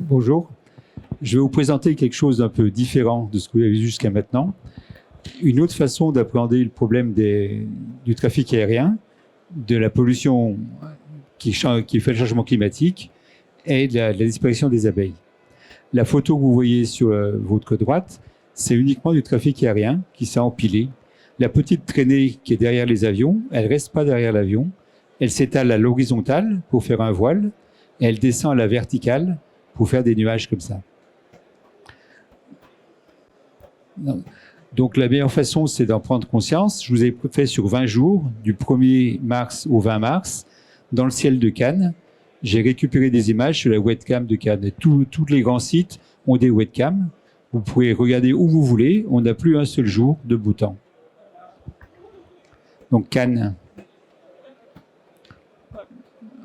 Bonjour. Je vais vous présenter quelque chose d'un peu différent de ce que vous avez vu jusqu'à maintenant. Une autre façon d'appréhender le problème du trafic aérien, de la pollution qui fait le changement climatique et de la disparition des abeilles. La photo que vous voyez sur votre droite, c'est uniquement du trafic aérien qui s'est empilé. La petite traînée qui est derrière les avions, elle ne reste pas derrière l'avion. Elle s'étale à l'horizontale pour faire un voile et elle descend à la verticale pour faire des nuages comme ça. Donc la meilleure façon, c'est d'en prendre conscience. Je vous ai fait sur 20 jours, du 1er mars au 20 mars, dans le ciel de Cannes. J'ai récupéré des images sur la webcam de Cannes. Tous les grands sites ont des webcams. Vous pouvez regarder où vous voulez. On n'a plus un seul jour de beau temps. Donc Cannes.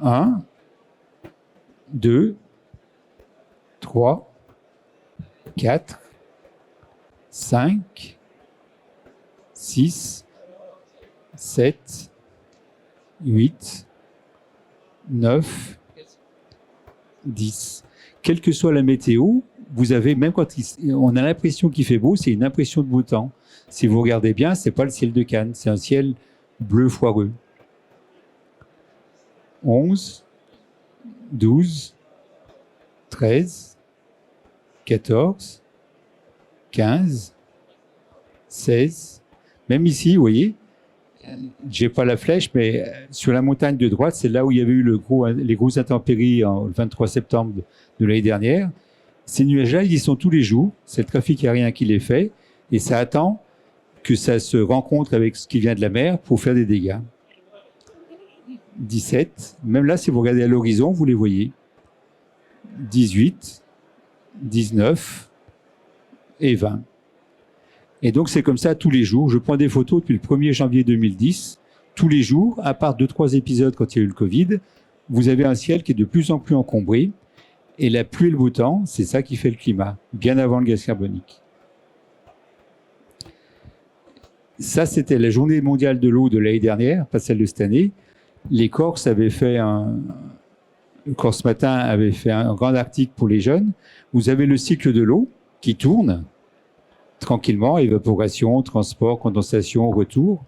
1, 2, 3, 4, 5, 6, 7, 8, 9, 10. Quelle que soit la météo, vous avez, même quand on a l'impression qu'il fait beau, c'est une impression de beau temps. Si vous regardez bien, c'est pas le ciel de Cannes, c'est un ciel bleu foireux. 11, 12, 13, 14, 15, 16. Même ici, vous voyez, j'ai pas la flèche, mais sur la montagne de droite, c'est là où il y avait eu les grosses intempéries le 23 septembre de l'année dernière. Ces nuages-là, ils y sont tous les jours. C'est le trafic aérien qui les fait. Et ça attend que ça se rencontre avec ce qui vient de la mer pour faire des dégâts. 17. Même là, si vous regardez à l'horizon, vous les voyez. 18, 19 et 20. Et donc, c'est comme ça tous les jours. Je prends des photos depuis le 1er janvier 2010. Tous les jours, à part 2-3 épisodes quand il y a eu le Covid, vous avez un ciel qui est de plus en plus encombré. Et la pluie et le beau temps, c'est ça qui fait le climat, bien avant le gaz carbonique. Ça, c'était la journée mondiale de l'eau de l'année dernière, pas celle de cette année. Les Corses avaient fait Corse Matin avait fait un grand article pour les jeunes. Vous avez le cycle de l'eau qui tourne tranquillement, évaporation, transport, condensation, retour.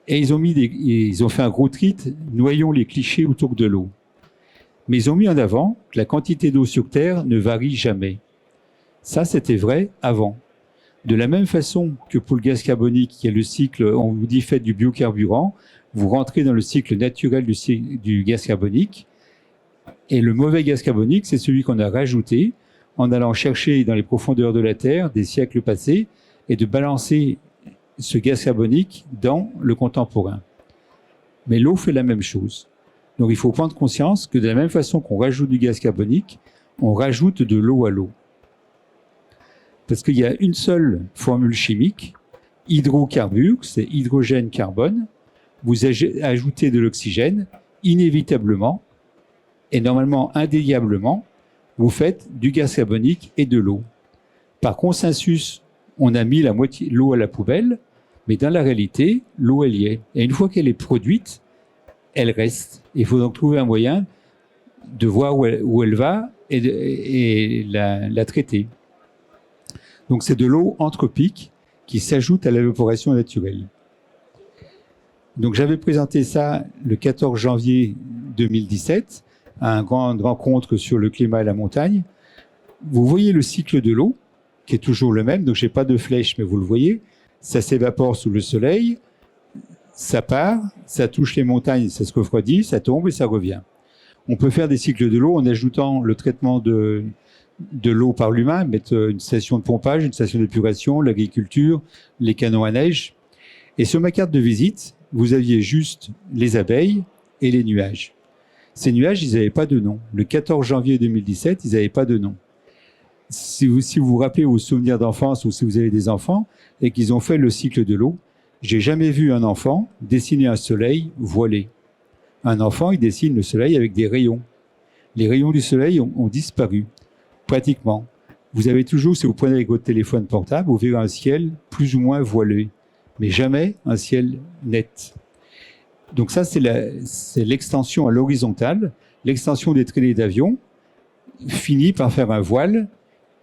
Et ils ont fait un gros treat, noyons les clichés autour de l'eau. Mais ils ont mis en avant que la quantité d'eau sur Terre ne varie jamais. Ça, c'était vrai avant. De la même façon que pour le gaz carbonique, qui est le cycle, on vous dit faites du biocarburant, vous rentrez dans le cycle naturel du gaz carbonique. Et le mauvais gaz carbonique, c'est celui qu'on a rajouté en allant chercher dans les profondeurs de la Terre des siècles passés et de balancer ce gaz carbonique dans le contemporain. Mais l'eau fait la même chose. Donc il faut prendre conscience que de la même façon qu'on rajoute du gaz carbonique, on rajoute de l'eau à l'eau. Parce qu'il y a une seule formule chimique, hydrocarbure, c'est hydrogène-carbone. Vous ajoutez de l'oxygène, inévitablement, et normalement indéniablement, vous faites du gaz carbonique et de l'eau. Par consensus, on a mis la moitié l'eau à la poubelle, mais dans la réalité, l'eau, elle y est. Et une fois qu'elle est produite, elle reste. Il faut donc trouver un moyen de voir où elle va et la traiter. Donc c'est de l'eau anthropique qui s'ajoute à l'évaporation naturelle. Donc j'avais présenté ça le 14 janvier 2017 à une grande rencontre sur le climat et la montagne. Vous voyez le cycle de l'eau, qui est toujours le même, donc je n'ai pas de flèche, mais vous le voyez. Ça s'évapore sous le soleil, ça part, ça touche les montagnes, ça se refroidit, ça tombe et ça revient. On peut faire des cycles de l'eau en ajoutant le traitement de l'eau par l'humain, mettre une station de pompage, une station d'épuration, l'agriculture, les canons à neige. Et sur ma carte de visite, vous aviez juste les abeilles et les nuages. Ces nuages, ils n'avaient pas de nom. Le 14 janvier 2017, ils n'avaient pas de nom. Si vous vous rappelez vos souvenirs d'enfance ou si vous avez des enfants et qu'ils ont fait le cycle de l'eau, j'ai jamais vu un enfant dessiner un soleil voilé. Un enfant, il dessine le soleil avec des rayons. Les rayons du soleil ont disparu, pratiquement. Vous avez toujours, si vous prenez avec votre téléphone portable, vous verrez un ciel plus ou moins voilé, mais jamais un ciel net. Donc ça, c'est l'extension à l'horizontale, l'extension des traînées d'avions. finit par faire un voile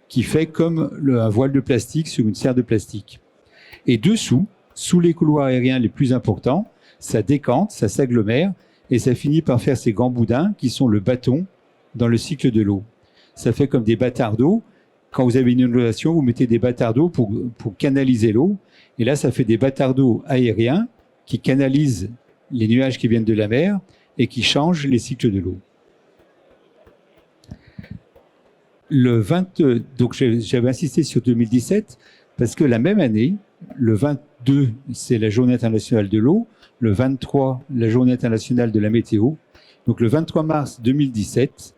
qui fait comme un voile de plastique sur une serre de plastique. Et dessous, sous les couloirs aériens les plus importants, ça décante, ça s'agglomère, et ça finit par faire ces grands boudins qui sont le bâton dans le cycle de l'eau. Ça fait comme des bâtards d'eau. Quand vous avez une inondation, vous mettez des bâtards d'eau pour canaliser l'eau. Et là, ça fait des bâtards d'eau aériens qui canalisent les nuages qui viennent de la mer et qui changent les cycles de l'eau. Donc j'avais insisté sur 2017 parce que la même année, le 22, c'est la Journée internationale de l'eau, le 23, la Journée internationale de la météo. Donc le 23 mars 2017,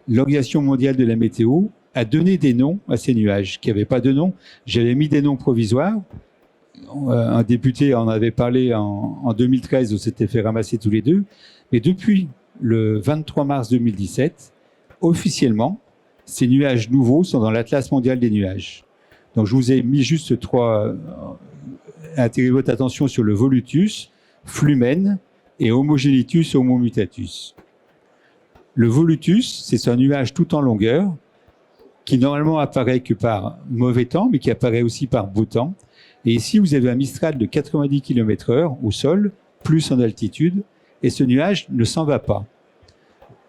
l'Organisation mondiale de la météo a donné des noms à ces nuages qui n'avaient pas de nom. J'avais mis des noms provisoires. Un député en avait parlé en 2013, où s'était fait ramasser tous les deux. Mais depuis le 23 mars 2017, officiellement, ces nuages nouveaux sont dans l'Atlas mondial des nuages. Donc je vous ai mis juste attirer votre attention sur le volutus, flumen et homogenitus homomutatus. Le volutus, c'est un nuage tout en longueur qui normalement apparaît que par mauvais temps, mais qui apparaît aussi par beau temps. Et ici, vous avez un Mistral de 90 km/h au sol, plus en altitude, et ce nuage ne s'en va pas.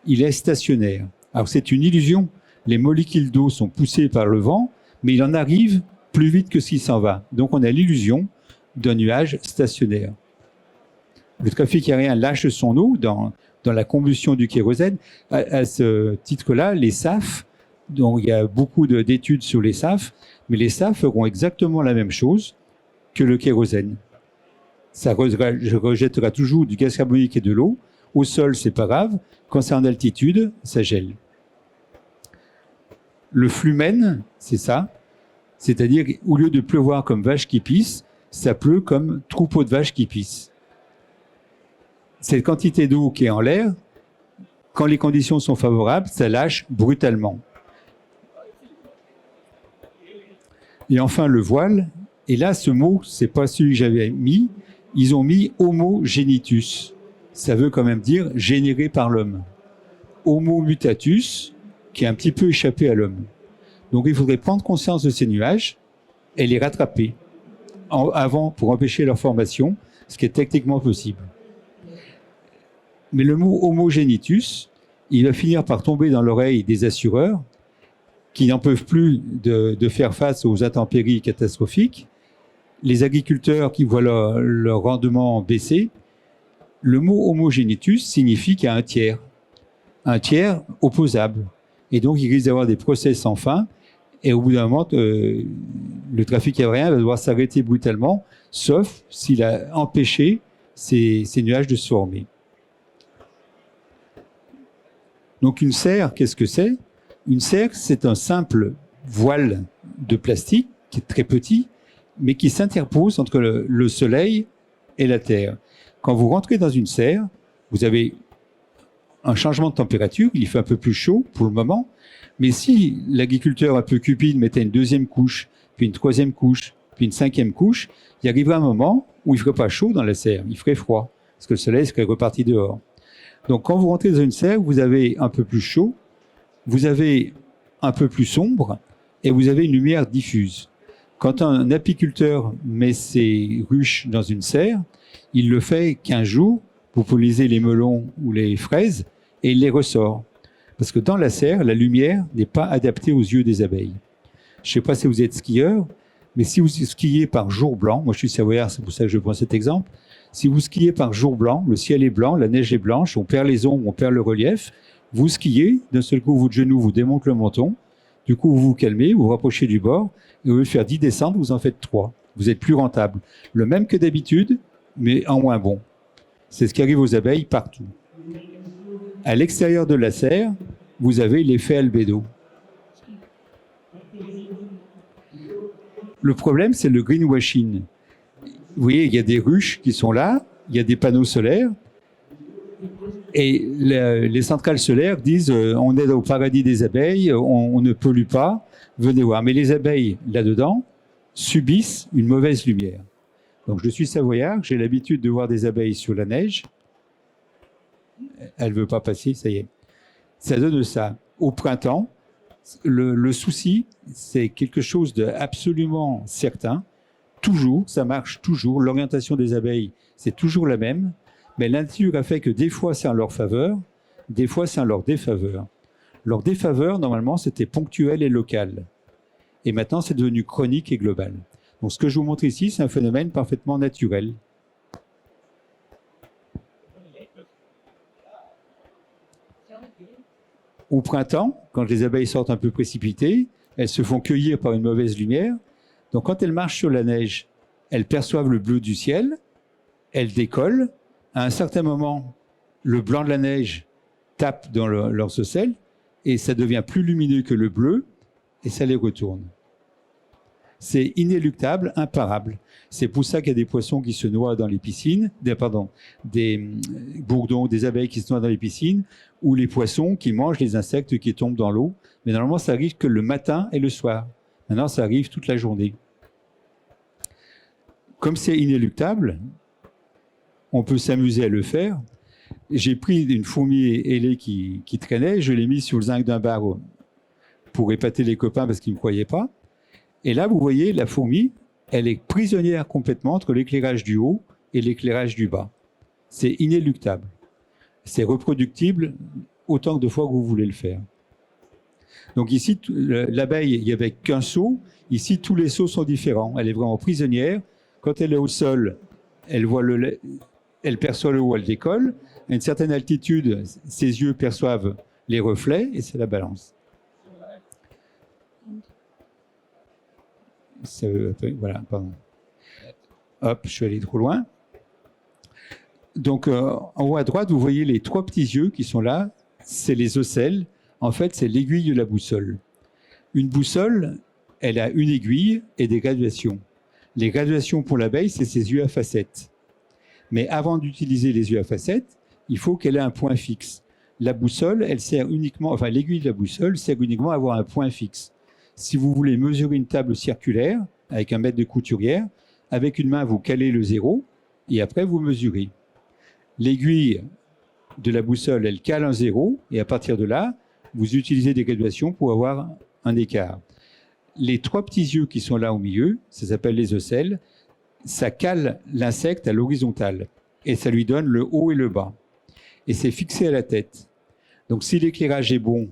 Il est stationnaire. Alors c'est une illusion. Les molécules d'eau sont poussées par le vent, mais il en arrive plus vite que s'il s'en va. Donc on a l'illusion d'un nuage stationnaire. Le trafic aérien lâche son eau dans la combustion du kérosène. À ce titre-là, les SAF, donc il y a beaucoup d'études sur les SAF, mais les SAF feront exactement la même chose que le kérosène. Ça rejettera toujours du gaz carbonique et de l'eau. Au sol, c'est pas grave. Quand c'est en altitude, ça gèle. Le flumen, c'est ça. C'est-à-dire qu'au lieu de pleuvoir comme vache qui pisse, ça pleut comme troupeau de vaches qui pissent. Cette quantité d'eau qui est en l'air, quand les conditions sont favorables, ça lâche brutalement. Et enfin, le voile. Et là, ce mot, c'est pas celui que j'avais mis. Ils ont mis homogenitus. Ça veut quand même dire généré par l'homme. Homo mutatus, qui est un petit peu échappé à l'homme. Donc, il faudrait prendre conscience de ces nuages et les rattraper avant pour empêcher leur formation, ce qui est techniquement possible. Mais le mot homogenitus, il va finir par tomber dans l'oreille des assureurs qui n'en peuvent plus de faire face aux intempéries catastrophiques, les agriculteurs qui voient leur rendement baisser. Le mot homogenitus signifie qu'il y a un tiers opposable. Et donc, il risque d'avoir des procès sans fin. Et au bout d'un moment, le trafic aérien va devoir s'arrêter brutalement, sauf s'il a empêché ces nuages de se former. Donc, une serre, qu'est-ce que c'est ? Une serre, c'est un simple voile de plastique qui est très petit, mais qui s'interpose entre le soleil et la Terre. Quand vous rentrez dans une serre, vous avez un changement de température, il fait un peu plus chaud pour le moment, mais si l'agriculteur un peu cupide mettait une deuxième couche, puis une troisième couche, puis une cinquième couche, il arriverait un moment où il ne ferait pas chaud dans la serre, il ferait froid, parce que le soleil serait reparti dehors. Donc quand vous rentrez dans une serre, vous avez un peu plus chaud, vous avez un peu plus sombre, et vous avez une lumière diffuse. Quand un apiculteur met ses ruches dans une serre, il le fait 15 jours pour polliniser les melons ou les fraises, et il les ressort. Parce que dans la serre, la lumière n'est pas adaptée aux yeux des abeilles. Je ne sais pas si vous êtes skieur, mais si vous skiez par jour blanc, moi je suis savoyard, c'est pour ça que je prends cet exemple, si vous skiez par jour blanc, le ciel est blanc, la neige est blanche, on perd les ombres, on perd le relief, vous skiez, d'un seul coup votre genou vous démonte le menton, du coup vous vous calmez, vous vous rapprochez du bord, et au lieu de faire 10 descentes, vous en faites 3. Vous êtes plus rentable. Le même que d'habitude, mais en moins bon. C'est ce qui arrive aux abeilles partout. À l'extérieur de la serre, vous avez l'effet albédo. Le problème, c'est le greenwashing. Vous voyez, il y a des ruches qui sont là, il y a des panneaux solaires, et les centrales solaires disent on est au paradis des abeilles, on ne pollue pas, venez voir. Mais les abeilles, là-dedans, subissent une mauvaise lumière. Donc je suis savoyard, j'ai l'habitude de voir des abeilles sur la neige. Elle ne veut pas passer, ça y est. Ça donne ça. Au printemps, le souci, c'est quelque chose d'absolument certain. Toujours, ça marche toujours. L'orientation des abeilles, c'est toujours la même. Mais la nature a fait que des fois, c'est en leur faveur, des fois, c'est en leur défaveur. Leur défaveur, normalement, c'était ponctuel et local. Et maintenant, c'est devenu chronique et global. Donc, ce que je vous montre ici, c'est un phénomène parfaitement naturel. Au printemps, quand les abeilles sortent un peu précipitées, elles se font cueillir par une mauvaise lumière. Donc, quand elles marchent sur la neige, elles perçoivent le bleu du ciel, elles décollent. À un certain moment, le blanc de la neige tape dans leurs ocelles et ça devient plus lumineux que le bleu et ça les retourne. C'est inéluctable, imparable. C'est pour ça qu'il y a des poissons qui se noient dans les piscines, des bourdons, des abeilles qui se noient dans les piscines, ou les poissons qui mangent les insectes qui tombent dans l'eau. Mais normalement, ça arrive que le matin et le soir. Maintenant, ça arrive toute la journée. Comme c'est inéluctable, on peut s'amuser à le faire. J'ai pris une fourmi ailée qui traînait, je l'ai mise sur le zinc d'un bar pour épater les copains parce qu'ils ne me croyaient pas. Et là, vous voyez, la fourmi, elle est prisonnière complètement entre l'éclairage du haut et l'éclairage du bas. C'est inéluctable. C'est reproductible autant de fois que vous voulez le faire. Donc ici, l'abeille, il n'y avait qu'un seau. Ici, tous les seaux sont différents. Elle est vraiment prisonnière. Quand elle est au sol, elle perçoit le haut, elle décolle. À une certaine altitude, ses yeux perçoivent les reflets et c'est la balance. Voilà, pardon. Hop, je suis allé trop loin. Donc, en haut à droite, vous voyez les trois petits yeux qui sont là. C'est les ocelles. En fait, c'est l'aiguille de la boussole. Une boussole, elle a une aiguille et des graduations. Les graduations pour l'abeille, c'est ses yeux à facettes. Mais avant d'utiliser les yeux à facettes, il faut qu'elle ait un point fixe. La boussole, elle sert uniquement, enfin l'aiguille de la boussole sert uniquement à avoir un point fixe. Si vous voulez mesurer une table circulaire avec un mètre de couturière, avec une main, vous calez le zéro et après vous mesurez. L'aiguille de la boussole, elle cale un zéro et à partir de là, vous utilisez des graduations pour avoir un écart. Les trois petits yeux qui sont là au milieu, ça s'appelle les ocelles, ça cale l'insecte à l'horizontale et ça lui donne le haut et le bas. Et c'est fixé à la tête. Donc si l'éclairage est bon,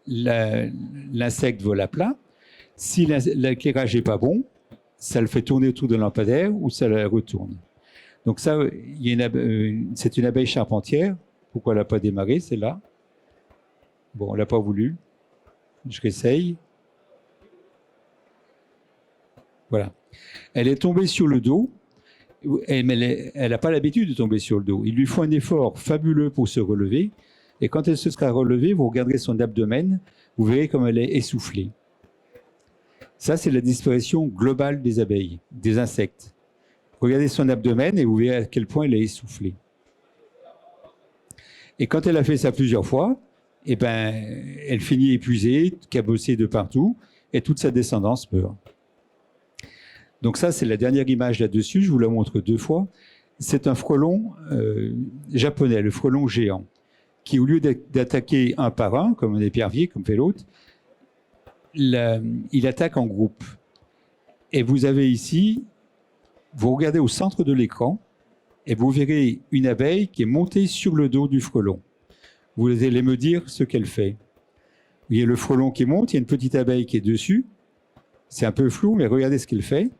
l'insecte vole à plat. Si l'éclairage n'est pas bon, ça le fait tourner autour de un lampadaire ou ça le retourne. Donc ça, c'est une abeille charpentière. Pourquoi elle n'a pas démarré, c'est là. Bon, elle n'a pas voulu. Je réessaye. Voilà. Elle est tombée sur le dos, mais elle n'a pas l'habitude de tomber sur le dos. Il lui faut un effort fabuleux pour se relever. Et quand elle se sera relevée, vous regarderez son abdomen, vous verrez comme elle est essoufflée. Ça, c'est la disparition globale des abeilles, des insectes. Regardez son abdomen et vous verrez à quel point elle est essoufflée. Et quand elle a fait ça plusieurs fois, eh ben, elle finit épuisée, cabossée de partout, et toute sa descendance meurt. Donc ça, c'est la dernière image là-dessus, je vous la montre deux fois. C'est un frelon japonais, le frelon géant, qui, au lieu d'attaquer un par un, comme un épervier, comme fait l'autre, il attaque en groupe. Et vous avez ici, vous regardez au centre de l'écran, et vous verrez une abeille qui est montée sur le dos du frelon. Vous allez me dire ce qu'elle fait. Vous voyez le frelon qui monte, il y a une petite abeille qui est dessus. C'est un peu flou, mais regardez ce qu'elle fait.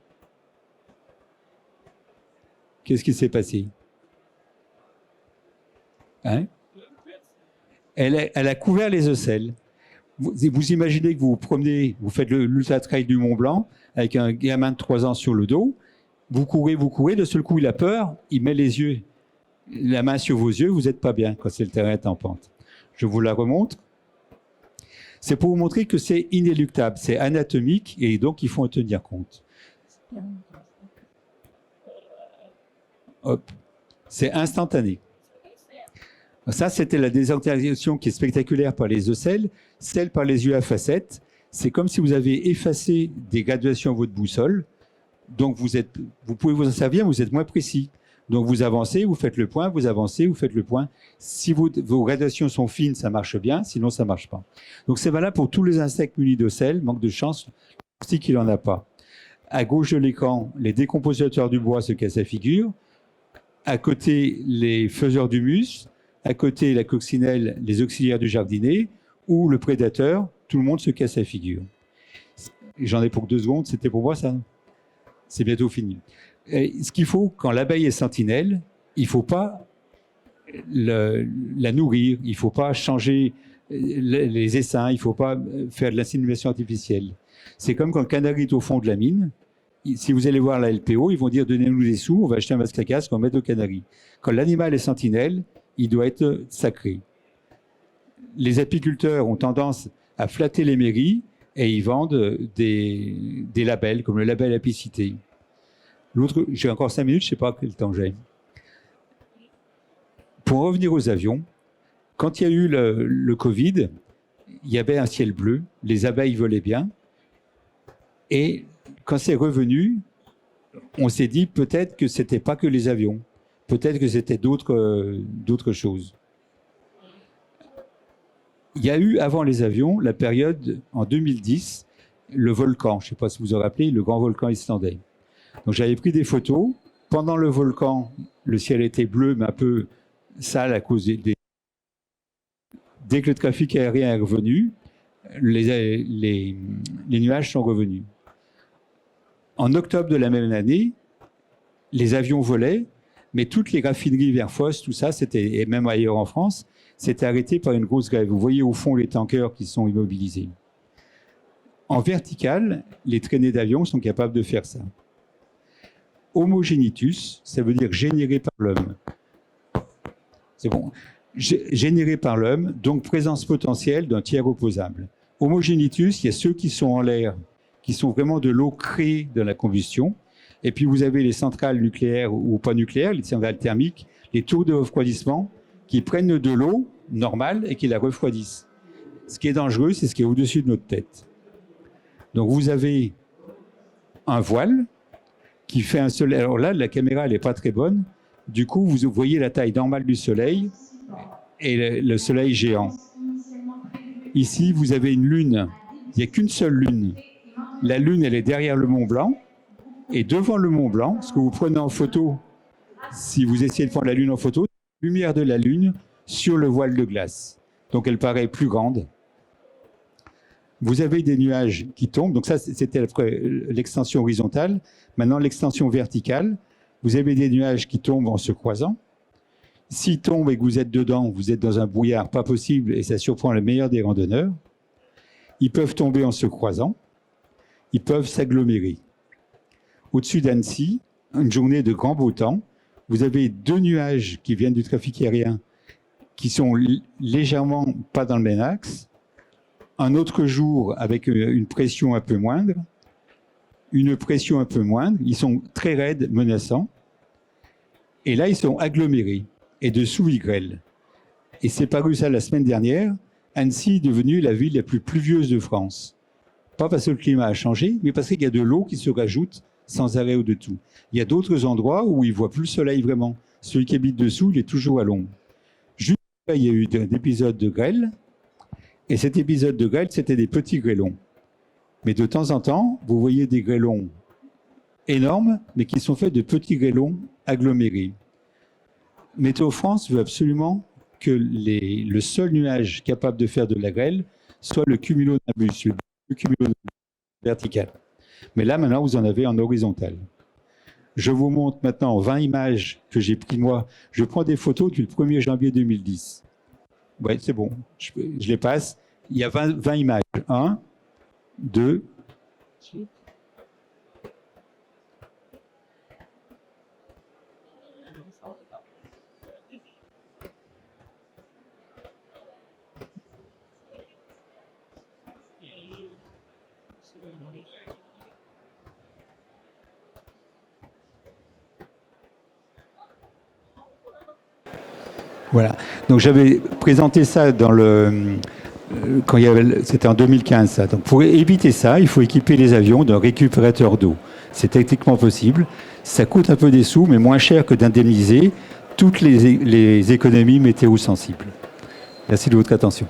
Qu'est-ce qui s'est passé? Hein? Elle a couvert les ocelles. Vous imaginez que vous vous promenez, vous faites l'Ultra Trail du Mont Blanc avec un gamin de 3 ans sur le dos. Vous courez, de seul coup il a peur, il met la main sur vos yeux, vous n'êtes pas bien quand le terrain est en pente. Je vous la remontre. C'est pour vous montrer que c'est inéluctable, c'est anatomique et donc il faut en tenir compte. Hop, c'est instantané. Ça, c'était la désorientation qui est spectaculaire par les ocelles, celle par les yeux à facettes. C'est comme si vous avez effacé des graduations à votre boussole. Donc, vous pouvez vous en servir, mais vous êtes moins précis. Donc vous avancez, vous faites le point, vous avancez, vous faites le point. Si vos gradations sont fines, ça marche bien, sinon ça marche pas. Donc c'est valable pour tous les insectes munis de sel, manque de chance, si qu'il en a pas. À gauche de l'écran, les décompositeurs du bois se cassent la figure. À côté, les faiseurs d'humus. À côté, la coccinelle, les auxiliaires du jardinier. Ou le prédateur, tout le monde se casse la figure. J'en ai pour 2 secondes, c'était pour moi ça. C'est bientôt fini. Et ce qu'il faut, quand l'abeille est sentinelle, il ne faut pas la nourrir, il ne faut pas changer les essaims, il ne faut pas faire de l'insémination artificielle. C'est comme quand le canari est au fond de la mine. Si vous allez voir la LPO, ils vont dire donnez-nous des sous, on va acheter un masque à casque, on va mettre au canari. Quand l'animal est sentinelle, il doit être sacré. Les apiculteurs ont tendance à flatter les mairies et ils vendent des labels, comme le label apicité. L'autre, j'ai encore 5 minutes, je ne sais pas quel temps j'ai. Pour revenir aux avions, quand il y a eu le Covid, il y avait un ciel bleu, les abeilles volaient bien. Et quand c'est revenu, on s'est dit peut-être que ce n'était pas que les avions, peut-être que c'était d'autres choses. Il y a eu, avant les avions, la période, en 2010, le volcan, je ne sais pas si vous vous rappelez, le grand volcan islandais. Donc j'avais pris des photos. Pendant le volcan, le ciel était bleu, mais un peu sale à cause des... Dès que le trafic aérien est revenu, les nuages sont revenus. En octobre de la même année, les avions volaient, mais toutes les raffineries vers Fos, tout ça, et même ailleurs en France, c'était arrêté par une grosse grève. Vous voyez au fond les tankers qui sont immobilisés. En vertical, les traînées d'avions sont capables de faire ça. Homogénitus, ça veut dire généré par l'homme. C'est bon. Généré par l'homme, donc présence potentielle d'un tiers opposable. Homogénitus, il y a ceux qui sont en l'air, qui sont vraiment de l'eau créée de la combustion. Et puis vous avez les centrales nucléaires ou pas nucléaires, les centrales thermiques, les tours de refroidissement, qui prennent de l'eau normale et qui la refroidissent. Ce qui est dangereux, c'est ce qui est au-dessus de notre tête. Donc vous avez un voile qui fait un soleil. Alors là, la caméra, elle n'est pas très bonne. Du coup, vous voyez la taille normale du soleil et le soleil géant. Ici, vous avez une lune. Il n'y a qu'une seule lune. La lune, elle est derrière le Mont Blanc. Et devant le Mont Blanc, ce que vous prenez en photo, si vous essayez de prendre la lune en photo, la lumière de la lune sur le voile de glace. Donc, elle paraît plus grande. Vous avez des nuages qui tombent. Donc ça, c'était l'extension horizontale. Maintenant, l'extension verticale. Vous avez des nuages qui tombent en se croisant. S'ils tombent et que vous êtes dedans, vous êtes dans un brouillard pas possible et ça surprend le meilleur des randonneurs. Ils peuvent tomber en se croisant. Ils peuvent s'agglomérer. Au-dessus d'Annecy, une journée de grand beau temps, vous avez 2 nuages qui viennent du trafic aérien qui sont légèrement pas dans le même axe. Un autre jour avec une pression un peu moindre, une pression un peu moindre, ils sont très raides, menaçants, et là ils sont agglomérés, et dessous ils grêlent. Et c'est paru ça la semaine dernière, Annecy est devenue la ville la plus pluvieuse de France. Pas parce que le climat a changé, mais parce qu'il y a de l'eau qui se rajoute sans arrêt au-dessous. Il y a d'autres endroits où ils ne voient plus le soleil vraiment. Celui qui habite dessous, il est toujours à l'ombre. Juste après, il y a eu un épisode de grêle, et cet épisode de grêle, c'était des petits grêlons. Mais de temps en temps, vous voyez des grêlons énormes, mais qui sont faits de petits grêlons agglomérés. Météo France veut absolument que le seul nuage capable de faire de la grêle soit le cumulonimbus, le cumulonimbus vertical. Mais là, maintenant, vous en avez en horizontal. Je vous montre maintenant 20 images que j'ai prises moi. Je prends des photos du 1er janvier 2010. Oui, c'est bon, je les passe. Il y a 20 images. 1, 2. Voilà. Donc j'avais présenté ça dans c'était en 2015 ça. Donc pour éviter ça, il faut équiper les avions d'un récupérateur d'eau. C'est techniquement possible. Ça coûte un peu des sous, mais moins cher que d'indemniser toutes les économies météo sensibles. Merci de votre attention.